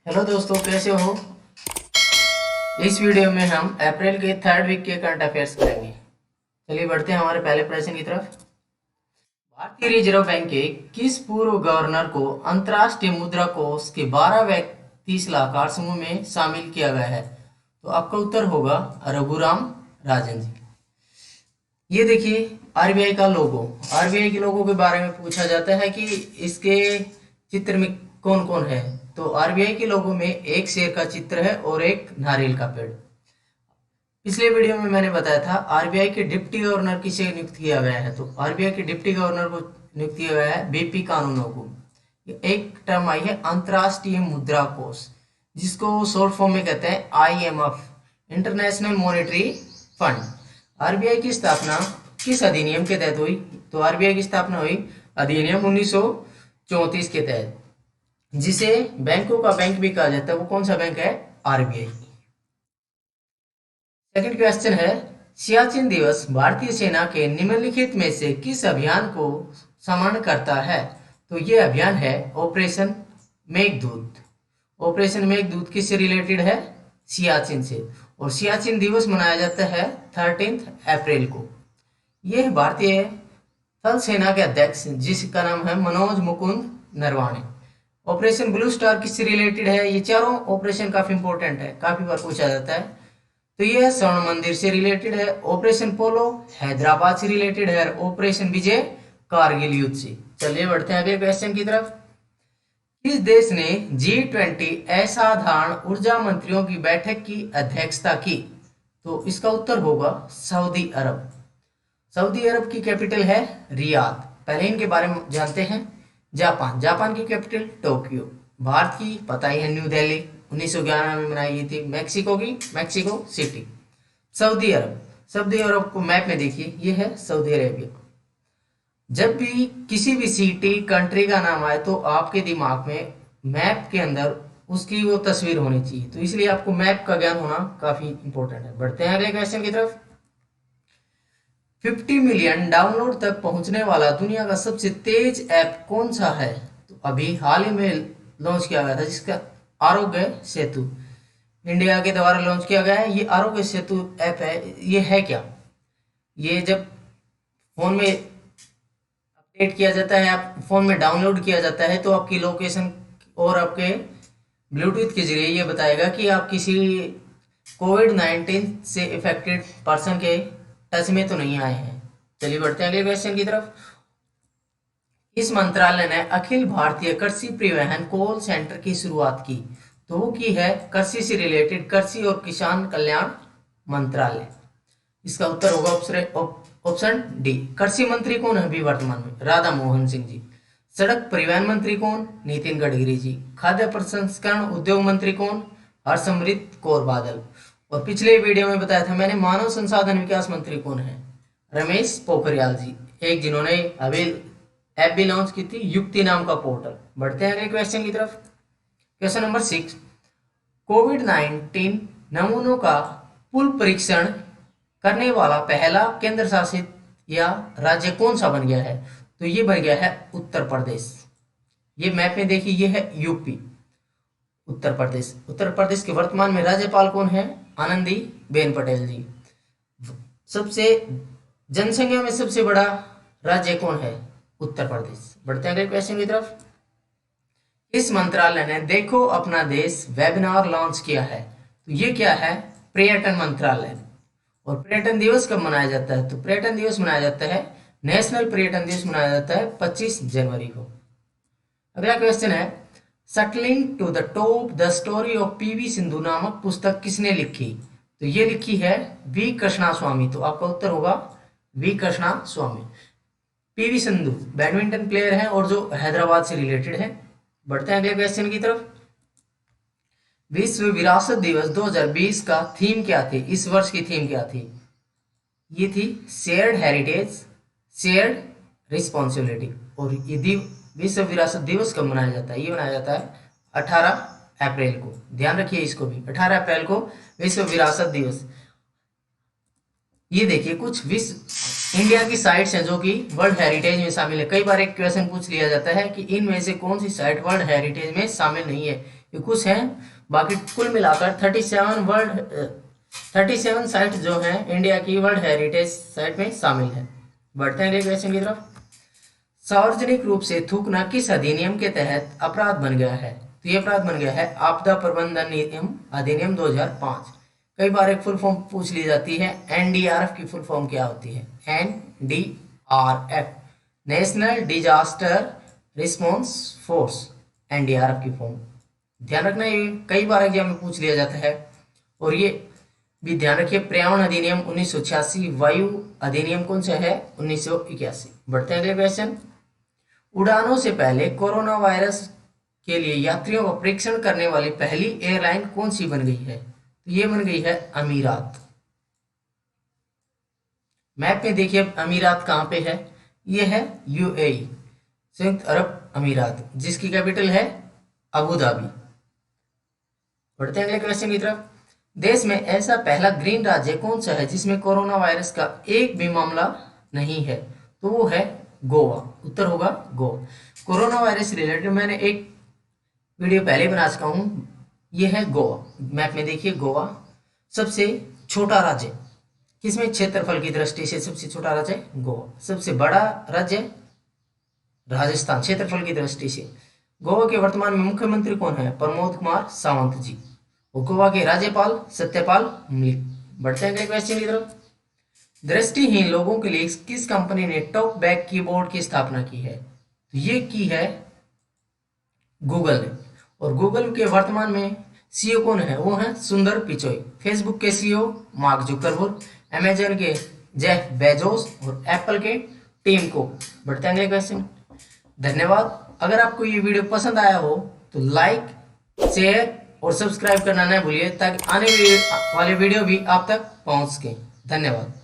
Hello दोस्तों, कैसे हो। इस वीडियो में हम अप्रैल के थर्ड वीक के करंट अफेयर्स करेंगे। चलिए बढ़ते हैं हमारे पहले प्रश्न की तरफ। भारतीय रिजर्व बैंक के किस पूर्व गवर्नर को अंतर्राष्ट्रीय मुद्रा कोष के 12 व्यक्ति सलाहकार समूह में शामिल किया गया है? तो आपका उत्तर होगा रघुराम राजन जी। ये देखिए आरबीआई का लोगो। आरबीआई के लोगो के बारे में पूछा जाता है कि इसके चित्र में कौन कौन है। तो आरबीआई के लोगो में एक शेर का चित्र है और एक नारियल का पेड़। पिछले वीडियो में मैंने बताया था आरबीआई के डिप्टी गवर्नर किसे नियुक्त किया गया है। तो आरबीआई के डिप्टी गवर्नर को नियुक्त किया गया है बीपी कानूनो को। एक टर्म आई है अंतर्राष्ट्रीय मुद्रा कोष, जिसको शॉर्ट फॉर्म में कहते हैं IMF, international monetary fund. RBI की स्थापना किस अधिनियम के तहत हुई? तो आरबीआई की स्थापना हुई अधिनियम 1934 के तहत। जिसे बैंकों का बैंक भी कहा जाता है, वो कौन सा बैंक है? आरबीआई। सेकंड क्वेश्चन है, सियाचिन दिवस भारतीय सेना के निम्नलिखित में से किस अभियान को समरण करता है? तो ये अभियान है ऑपरेशन मेघदूत। ऑपरेशन मेघदूत किससे रिलेटेड है? सियाचिन से। और सियाचिन दिवस मनाया जाता है 13 अप्रैल को। यह भारतीय थल सेना के अध्यक्ष जिसका नाम है Manoj Mukund Naravane. Operation blue star किससे रिलेटेड है? ये चारों ऑपरेशन काफी इंपॉर्टेंट है, काफी बार पूछा जाता है। तो यह स्वर्ण मंदिर से रिलेटेड है। ऑपरेशन पोलो हैदराबाद से रिलेटेड है। ऑपरेशन विजय कारगिल युद्ध से। चलिए बढ़ते हैं अगले क्वेश्चन की तरफ। किस देश ने G20 असाधारण ऊर्जा मंत्रियों की बैठक की अध्यक्षता की? तो इसका उत्तर होगा सऊदी अरब। सऊदी अरब की कैपिटल है रियाद। पहले इनके बारे में जानते हैं। जापान। जापान की कैपिटल टोक्यो। भारत की पता ही है न्यू दिल्ली, 1911 में बनाई गई थी। मैक्सिको की मैक्सिको सिटी। सऊदी अरब। सऊदी अरब को मैप में देखिए, ये है सऊदी अरेबिया। जब भी किसी भी सिटी कंट्री का नाम आए तो आपके दिमाग में मैप के अंदर उसकी वो तस्वीर होनी चाहिए। तो इसलिए आपको मैप का ज्ञान होना काफी इंपॉर्टेंट है। बढ़ते हैं अगले क्वेश्चन की तरफ। 50 मिलियन डाउनलोड तक पहुंचने वाला दुनिया का सबसे तेज ऐप कौन सा है? तो अभी हाल ही में लॉन्च किया गया था, जिसका आरोग्य सेतु इंडिया के द्वारा लॉन्च किया गया है। ये आरोग्य सेतु ऐप है। ये है क्या? ये जब फोन में अपडेट किया जाता है, आप फोन में डाउनलोड किया जाता है, तो आपकी लोकेशन और आपके ब्लूटूथ के जरिए ये बताएगा कि आप किसी कोविड-19 से इफेक्टेड पर्सन के टच में तो नहीं आए हैं। चलिए बढ़ते हैं अगले क्वेश्चन की तरफ। इस मंत्रालय ने अखिल भारतीय कृषि परिवहन कॉल सेंटर की शुरुआत की। तो वो की है कृषि से रिलेटेड कृषि और किसान कल्याण मंत्रालय। इसका उत्तर होगा ऑप्शन डी। कृषि मंत्री कौन है अभी वर्तमान में? राधा मोहन सिंह जी। सड़क परिवहन मंत्री कौन? नितिन गडकरी जी। खाद्य प्रसंस्करण उद्योग मंत्री कौन? हरसिमरत कौर बादल। और पिछले वीडियो में बताया था मैंने मानव संसाधन विकास मंत्री कौन है? रमेश पोखरियाल जी, एक जिन्होंने अभी ऐप भी लॉन्च की थी, युक्ति नाम का पोर्टल। बढ़ते हैं अगले क्वेश्चन की तरफ। क्वेश्चन नंबर 6, कोविड-19 नमूनों का पुल परीक्षण करने वाला पहला केंद्र शासित या राज्य कौन सा बन गया है? तो ये बन गया है उत्तर प्रदेश। ये मैप में देखिए, ये है यूपी, उत्तर प्रदेश। उत्तर प्रदेश के वर्तमान में राज्यपाल कौन है? आनंदी बेन पटेल जी। सबसे जनसंख्या में सबसे बड़ा राज्य कौन है? उत्तर प्रदेश। बढ़ते हैं अगले क्वेश्चन की तरफ। इस मंत्रालय ने देखो अपना देश वेबिनार लॉन्च किया है। तो ये क्या है? पर्यटन मंत्रालय। और पर्यटन दिवस कब मनाया जाता है? तो पर्यटन दिवस मनाया जाता है, नेशनल पर्यटन दिवस मनाया जाता है 25 जनवरी को। अगला क्वेश्चन है, shuttling to the top the story of PV Sindhu नामक पुस्तक किसने लिखी? तो ये लिखी है वी कृष्णा स्वामी। तो आपका उत्तर होगा V Krishna Swami. PV Sindhu badminton player हैं और जो हैदराबाद से रिलेटेड है। बढ़ते हैं अगले क्वेश्चन की तरफ। विश्व विरासत दिवस 2020 का थीम क्या थी? इस वर्ष की थीम क्या थी? ये थी शेयर्ड हेरिटेज, शेयर्ड रिस्पॉन्सिबिलिटी। और ये विश्व विरासत दिवस कब मनाया जाता है? ये मनाया जाता है 18 अप्रैल को। ध्यान रखिए इसको भी, 18 अप्रैल को विश्व विरासत दिवस। ये देखिए कुछ विश्व इंडिया की साइट्स हैं जो कि वर्ल्ड हेरिटेज में शामिल है। कई बार एक क्वेश्चन पूछ लिया जाता है कि इनमें से कौन सी साइट वर्ल्ड हेरिटेज में शामिल नहीं है। ये कुछ हैं, बाकी कुल मिलाकर 37 साइट जो हैं इंडिया की वर्ल्ड हेरिटेज साइट में शामिल है। बढ़ते हैं अगले क्वेश्चन की तरफ। सार्वजनिक रूप से थूकना किस अधिनियम के तहत अपराध बन गया है? तो ये अपराध बन गया है आपदा प्रबंधन नियम अधिनियम 2005। कई बार एक फुल फॉर्म पूछ ली जाती है, एनडीआरएफ की फुल फॉर्म क्या होती है? NDRF, national disaster response force, NDRF की फॉर्म। ध्यान रखना, ये कई बार एग्जाम में पूछ लिया जाता है। और ये भी ध्यान रखिए, पर्यावरण अधिनियम 1986, वायु अधिनियम कौन सा है? 1981। बढ़ते हैं अगले क्वेश्चन। उड़ानों से पहले कोरोना वायरस के लिए यात्रियों का परीक्षण करने वाली पहली एयरलाइन कौन सी बन गई है? तो ये बन गई है अमीरात। मैप में देखिए अमीरात कहाँ पे है? ये है यूएई, संयुक्त अरब अमीरात, जिसकी कैपिटल है अबू धाबी। बढ़ते हैं अगले क्वेश्चन की तरफ। देश में ऐसा पहला ग्रीन राज्य कौन सा है जिसमें कोरोना वायरस का एक भी मामला नहीं है? तो वो है गोवा। उत्तर होगा गोवा। कोरोना वायरस से रिलेटेड मैंने एक वीडियो पहले बना चुका हूँ। ये है गोवा। मैप में देखिए गोवा सबसे छोटा राज्य, किसमें? क्षेत्रफल की दृष्टि से सबसे छोटा राज्य है गोवा। सबसे बड़ा राज्य राजस्थान, क्षेत्रफल की दृष्टि से। गोवा के वर्तमान में मुख्यमंत्री कौन है? प्रमोद कुमार सावंत जी। और गोवा के राज्यपाल सत्यपाल मलिक। बढ़ते हैं अगले क्वेश्चन की तरफ। दृष्टिहीन लोगों के लिए किस कंपनी ने टॉक बैक कीबोर्ड की स्थापना की है? तो ये की है गूगल ने। और गूगल के वर्तमान में सीईओ कौन है? वो है सुंदर पिचोई। फेसबुक के सीईओ मार्क जुकरबर्ग, अमेजन के जेफ बेजोस और एप्पल के टिम कुक। बढ़ते हैं अगले क्वेश्चन। धन्यवाद। अगर आपको ये वीडियो पसंद आया हो तो लाइक, शेयर और सब्सक्राइब करना न भूलिए, ताकि आने वाले वीडियो भी आप तक पहुंच सके। धन्यवाद।